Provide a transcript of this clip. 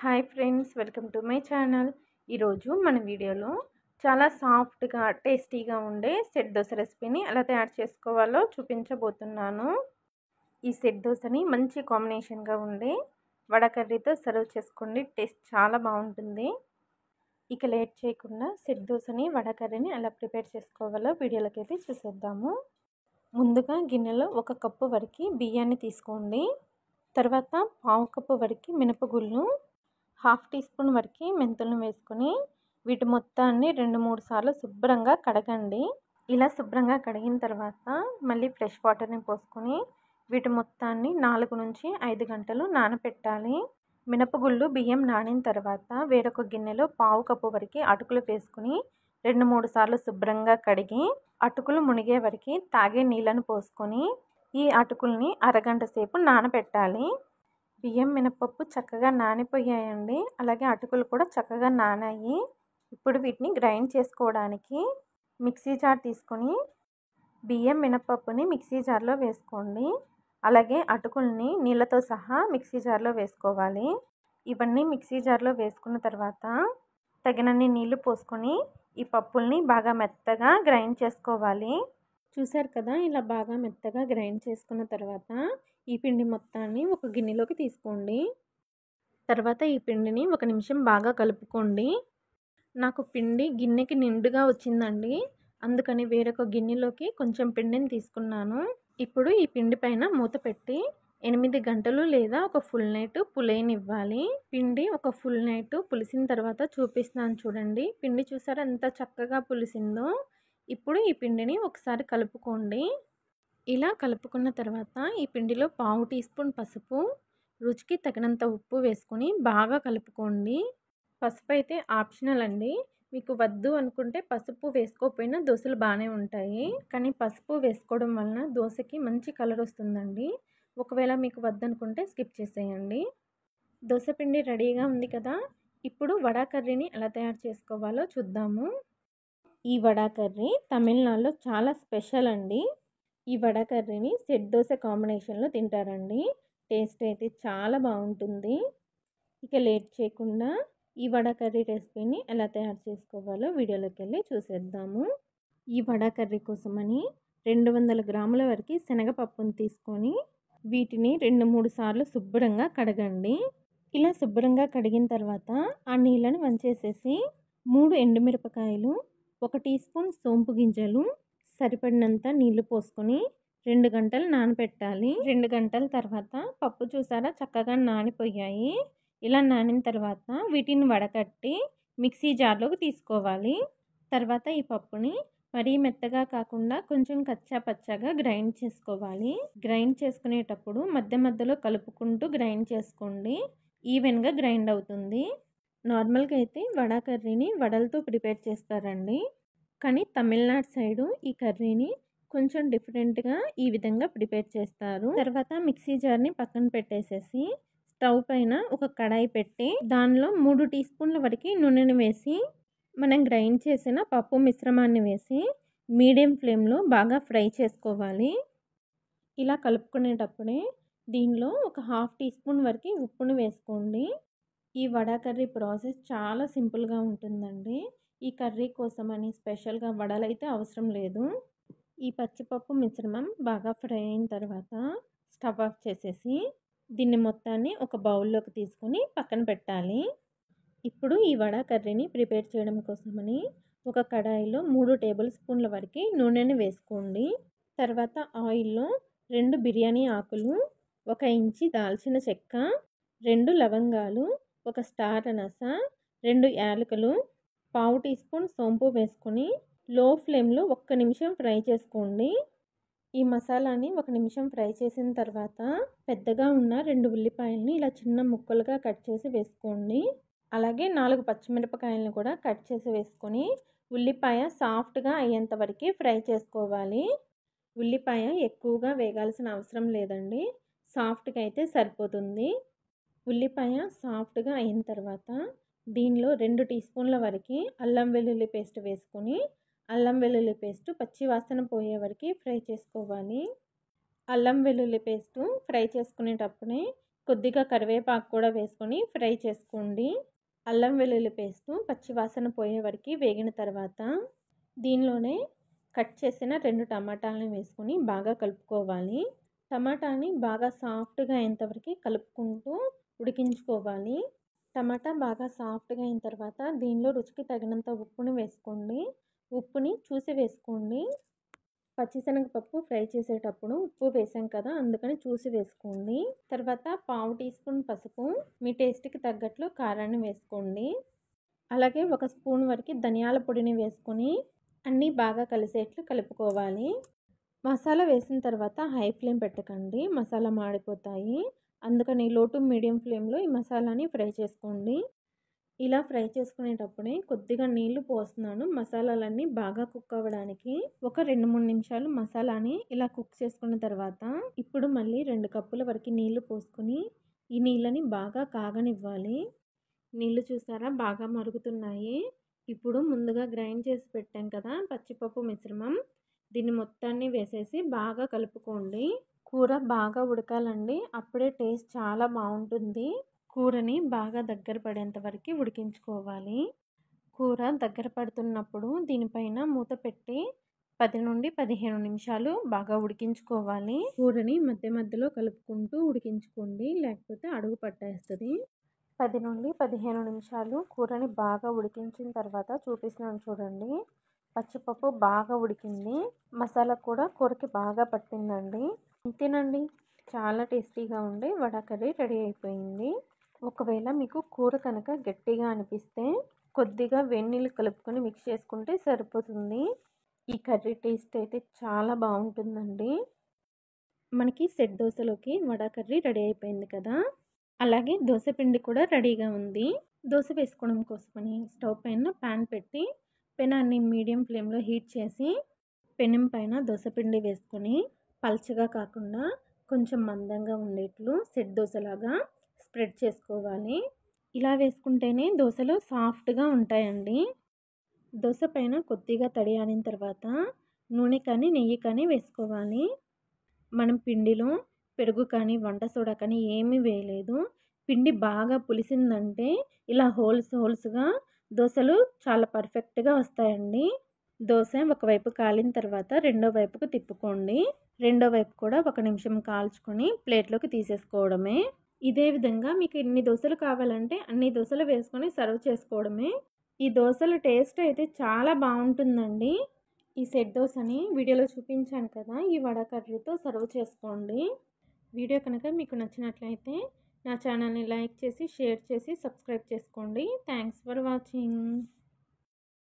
Hi friends, welcome to my channel. ఈరోజు మన వీడియోలో చాలా సాఫ్ట్గా టేస్టీగా ఉండే సెట్ దోశ రెసిపీని ఎలా తయారు చేసుకోవాలో చూపించబోతున్నాను. ఈ సెట్ దోశని మంచి కాంబినేషన్గా ఉండే వడ కర్రీతో సర్వ్ చేసుకోండి. టేస్ట్ చాలా బాగుంటుంది. ఇక లేట్ చేయకుండా సెట్ దోశని వడ కర్రీని ఎలా ప్రిపేర్ చేసుకోవాలో వీడియోలోకి అయితే చూసేద్దాము. ముందుగా గిన్నెలో 1 కప్పు వరకు బియ్యాన్ని తీసుకోండి. తర్వాత 1/2 కప్పు వరకు మినపగుళ్ళు, 1/2 టీ స్పూన్ వరకు మెంతులను వేసుకొని వీటి మొత్తాన్ని 2-3 సార్లు శుభ్రంగా కడగండి. ఇలా శుభ్రంగా కడిగిన తర్వాత మళ్ళీ ఫ్రెష్ వాటర్ని పోసుకొని వీటి మొత్తాన్ని 4 నుంచి 5 గంటలు నానబెట్టాలి. మినపగుళ్ళు బియ్యం నానిన తర్వాత వేరొక గిన్నెలో 1/2 కప్పు వరకు అటుకులు వేసుకుని 2-3 సార్లు శుభ్రంగా కడిగి అటుకులు మునిగే వరకు తాగే నీళ్ళను పోసుకొని ఈ అటుకుల్ని అరగంట సేపు నానబెట్టాలి. బియ్యం మినపప్పు చక్కగా నానిపోయాయండి. అలాగే అటుకులు కూడా చక్కగా నానాయి. ఇప్పుడు వీటిని గ్రైండ్ చేసుకోవడానికి మిక్సీ జార్ తీసుకొని బియ్యం మినపప్పుని మిక్సీ జార్లో వేసుకోండి. అలాగే అటుకుల్ని నీళ్ళతో సహా మిక్సీ జార్లో వేసుకోవాలి. ఇవన్నీ మిక్సీ జార్లో వేసుకున్న తర్వాత తగినన్ని నీళ్లు పోసుకొని ఈ పప్పుల్ని బాగా మెత్తగా గ్రైండ్ చేసుకోవాలి. చూసారు కదా, ఇలా బాగా మెత్తగా గ్రైండ్ చేసుకున్న తర్వాత ఈ పిండి మొత్తాన్ని ఒక గిన్నెలోకి తీసుకోండి. తర్వాత ఈ పిండిని 1 నిమిషం బాగా కలుపుకోండి. నాకు పిండి గిన్నెకి నిండుగా వచ్చిందండి, అందుకని వేరొక గిన్నెలోకి కొంచెం పిండిని తీసుకున్నాను. ఇప్పుడు ఈ పిండి పైన మూత పెట్టి 8 గంటలు లేదా ఒక ఫుల్ నైట్ పులియనివ్వాలి. పిండి ఒక ఫుల్ నైట్ పులిసిన తర్వాత చూపిస్తున్నాను చూడండి. పిండి చూసారా ఎంత చక్కగా పులిసిందో. ఇప్పుడు ఈ పిండిని ఒకసారి కలుపుకోండి. ఇలా కలుపుకున్న తర్వాత ఈ పిండిలో 1/2 టీ స్పూన్ పసుపు, రుచికి తగినంత ఉప్పు వేసుకొని బాగా కలుపుకోండి. పసుపు అయితే ఆప్షనల్ అండి. మీకు వద్దు అనుకుంటే పసుపు వేసుకోకపోయినా దోశలు బాగానే ఉంటాయి. కానీ పసుపు వేసుకోవడం వలన దోశకి మంచి కలర్ వస్తుందండి. ఒకవేళ మీకు వద్దనుకుంటే స్కిప్ చేసేయండి. దోశ పిండి రెడీగా ఉంది కదా. ఇప్పుడు వడ కర్రీని ఎలా తయారు చేసుకోవాలో చూద్దాము. ఈ వడ కర్రీ తమిళనాడులో చాలా స్పెషల్ అండి. ఈ వడ కర్రీని సెట్ దోశ కాంబినేషన్లో తింటారండి. టేస్ట్ అయితే చాలా బాగుంటుంది. ఇక లేట్ చేయకుండా ఈ వడ కర్రీ రెసిపీని ఎలా తయారు చేసుకోవాలో వీడియోలోకి వెళ్ళి చూసేద్దాము. ఈ వడ కర్రీ కోసమని 200 గ్రాముల వరకు శనగపప్పును తీసుకొని వీటిని 2-3 సార్లు శుభ్రంగా కడగండి. ఇలా శుభ్రంగా కడిగిన తర్వాత ఆ నీళ్ళని వంచేసేసి 3 ఎండుమిరపకాయలు, 1 టీ స్పూన్ సోంపు గింజలు, సరిపడినంత నీళ్లు పోసుకొని 2 గంటలు నానబెట్టాలి. 2 గంటల తర్వాత పప్పు చూసారా చక్కగా నానిపోయాయి. ఇలా నానిన తర్వాత వీటిని వడకట్టి మిక్సీ జార్లోకి తీసుకోవాలి. తర్వాత ఈ పప్పుని మరీ మెత్తగా కాకుండా కొంచెం కచ్చా పచ్చాగా గ్రైండ్ చేసుకోవాలి. గ్రైండ్ చేసుకునేటప్పుడు మధ్య మధ్యలో కలుపుకుంటూ గ్రైండ్ చేసుకోండి. ఈవెన్గా గ్రైండ్ అవుతుంది. నార్మల్గా అయితే వడ కర్రీని వడలతో ప్రిపేర్ చేస్తారండి. కానీ తమిళనాడు సైడు ఈ కర్రీని కొంచెం డిఫరెంట్గా ఈ విధంగా ప్రిపేర్ చేస్తారు. తర్వాత మిక్సీ జార్ని పక్కన పెట్టేసేసి స్టవ్ పైన ఒక కడాయి పెట్టి దానిలో 3 టీ స్పూన్ల వరకు నూనెను వేసి మనం గ్రైండ్ చేసిన పప్పు మిశ్రమాన్ని వేసి మీడియం ఫ్లేమ్లో బాగా ఫ్రై చేసుకోవాలి. ఇలా కలుపుకునేటప్పుడే దీనిలో ఒక 1/2 టీ స్పూన్ వరకు ఉప్పును వేసుకోండి. ఈ వడ కర్రీ ప్రాసెస్ చాలా సింపుల్గా ఉంటుందండి. ఈ కర్రీ కోసమని స్పెషల్గా వడలైతే అవసరం లేదు. ఈ పచ్చిపప్పు మిశ్రమం బాగా ఫ్రై అయిన తర్వాత స్టవ్ ఆఫ్ చేసేసి దీన్ని మొత్తాన్ని ఒక బౌల్లోకి తీసుకొని పక్కన పెట్టాలి. ఇప్పుడు ఈ వడ కర్రీని ప్రిపేర్ చేయడం కోసమని ఒక కడాయిలో 3 టేబుల్ స్పూన్ల వరకు నూనెని వేసుకోండి. తర్వాత ఆయిల్లో 2 బిర్యానీ ఆకులు, 1 ఇంచి దాల్చిన చెక్క, 2 లవంగాలు, 1 స్టార్ అనస, 2 యాలకులు, 1/2 టీ స్పూన్ సోంపు వేసుకొని లో ఫ్లేమ్లో 1 నిమిషం ఫ్రై చేసుకోండి. ఈ మసాలాని 1 నిమిషం ఫ్రై చేసిన తర్వాత పెద్దగా ఉన్న 2 ఉల్లిపాయలని ఇలా చిన్న ముక్కలుగా కట్ చేసి వేసుకోండి. అలాగే 4 పచ్చిమిరపకాయలను కూడా కట్ చేసి వేసుకొని ఉల్లిపాయ సాఫ్ట్గా అయ్యేంత వరకు ఫ్రై చేసుకోవాలి. ఉల్లిపాయ ఎక్కువగా వేగాల్సిన అవసరం లేదండి, సాఫ్ట్గా అయితే సరిపోతుంది. ఉల్లిపాయ సాఫ్ట్గా అయిన తర్వాత దీనిలో 2 టీ స్పూన్ల వరకు అల్లం వెల్లుల్లి పేస్ట్ వేసుకొని అల్లం వెల్లుల్లి పేస్ట్ పచ్చి వాసన పోయే వరకు ఫ్రై చేసుకోవాలి. అల్లం వెల్లుల్లి పేస్ట్ ఫ్రై చేసుకునేటప్పుడే కొద్దిగా కరివేపాకు కూడా వేసుకొని ఫ్రై చేసుకోండి. అల్లం వెల్లుల్లి పేస్టు పచ్చివాసన పోయే వరకు వేగిన తర్వాత దీనిలోనే కట్ చేసిన 2 టమాటాలను వేసుకొని బాగా కలుపుకోవాలి. టమాటాని బాగా సాఫ్ట్గా అయ్యేంతవరకు కలుపుకుంటూ ఉడికించుకోవాలి. టమాటా బాగా సాఫ్ట్గా అయిన తర్వాత దీనిలో రుచికి తగినంత ఉప్పుని వేసుకోండి. ఉప్పుని చూసి వేసుకోండి. పచ్చిశనగపప్పు ఫ్రై చేసేటప్పుడు ఉప్పు వేసాం కదా, అందుకని చూసి వేసుకోండి. తర్వాత పావు టీ స్పూన్ పసుపు, మీ టేస్ట్కి తగ్గట్లు కారాన్ని వేసుకోండి. అలాగే 1 స్పూన్ వరకు ధనియాల పొడిని వేసుకొని అన్నీ బాగా కలిసేట్లు కలుపుకోవాలి. మసాలా వేసిన తర్వాత హై ఫ్లేమ్ పెట్టకండి, మసాలా మాడిపోతాయి. అందుకని లో టు మీడియం ఫ్లేమ్లో ఈ మసాలాని ఫ్రై చేసుకోండి. ఇలా ఫ్రై చేసుకునేటప్పుడే కొద్దిగా నీళ్లు పోస్తున్నాను మసాలాలన్నీ బాగా కుక్ అవ్వడానికి. ఒక 2-3 నిమిషాలు మసాలాని ఇలా కుక్ చేసుకున్న తర్వాత ఇప్పుడు మళ్ళీ 2 కప్పుల వరకు నీళ్లు పోసుకొని ఈ నీళ్ళని బాగా కాగనివ్వాలి. నీళ్లు చూసారా బాగా మరుగుతున్నాయి. ఇప్పుడు ముందుగా గ్రైండ్ చేసి పెట్టాం కదా పచ్చిపప్పు మిశ్రమం, దీన్ని మొత్తాన్ని వేసేసి బాగా కలుపుకోండి. కూర బాగా ఉడకాలండి, అప్పుడే టేస్ట్ చాలా బాగుంటుంది. కూరని బాగా దగ్గర పడేంత వరకు ఉడికించుకోవాలి. కూర దగ్గర పడుతున్నప్పుడు దీనిపైన మూత పెట్టి 10 నుండి 15 నిమిషాలు బాగా ఉడికించుకోవాలి. కూరని మధ్య మధ్యలో కలుపుకుంటూ ఉడికించుకోండి, లేకపోతే అడుగు పట్టేస్తుంది. 10 నుండి 15 నిమిషాలు కూరని బాగా ఉడికించిన తర్వాత చూపిస్తున్నాను చూడండి. పచ్చిపప్పు బాగా ఉడికింది, మసాలా కూడా కూరకి బాగా పట్టిందండి. అంతేనండి, చాలా టేస్టీగా ఉండే వడ కర్రీ రెడీ అయిపోయింది. ఒకవేళ మీకు కూర కనుక గట్టిగా అనిపిస్తే కొద్దిగా వేడినీళ్ళు కలుపుకొని మిక్స్ చేసుకుంటే సరిపోతుంది. ఈ కర్రీ టేస్ట్ అయితే చాలా బాగుంటుందండి. మనకి సెట్ దోశలోకి వడ కర్రీ రెడీ అయిపోయింది కదా, అలాగే దోశ పిండి కూడా రెడీగా ఉంది. దోశ వేసుకోవడం కోసమని స్టవ్ పైన ప్యాన్ పెట్టి పెనాన్ని మీడియం ఫ్లేమ్లో హీట్ చేసి పెనం పైన దోశ పిండి వేసుకొని పల్చగా కాకుండా కొంచెం మందంగా ఉండేట్లు సెట్ దోశలాగా స్ప్రెడ్ చేసుకోవాలి. ఇలా వేసుకుంటేనే దోశలు సాఫ్ట్గా ఉంటాయండి. దోశ పైన కొద్దిగా తడి ఆరిన తర్వాత నూనె కానీ నెయ్యి కానీ వేసుకోవాలి. మనం పిండిలో పెరుగు కానీ వంట సోడా కానీ ఏమీ వేయలేదు. పిండి బాగా పులిసిందంటే ఇలా హోల్స్గా దోశలు చాలా పర్ఫెక్ట్గా వస్తాయండి. దోశ ఒకవైపు కాలిన తర్వాత రెండో వైపుకు తిప్పుకోండి. రెండో వైపు కూడా 1 నిమిషం కాల్చుకొని ప్లేట్లోకి తీసేసుకోవడమే. ఇదే విధంగా మీకు ఎన్ని దోశలు కావాలంటే అన్ని దోశలు వేసుకొని సర్వ్ చేసుకోవడమే. ఈ దోశల టేస్ట్ అయితే చాలా బాగుంటుందండి. ఈ సెట్ దోశని వీడియోలో చూపించాను కదా, ఈ వడ కర్రీతో సర్వ్ చేసుకోండి. వీడియో కనుక మీకు నచ్చినట్లయితే నా ఛానల్ని లైక్ చేసి షేర్ చేసి సబ్స్క్రైబ్ చేసుకోండి. Thanks for watching.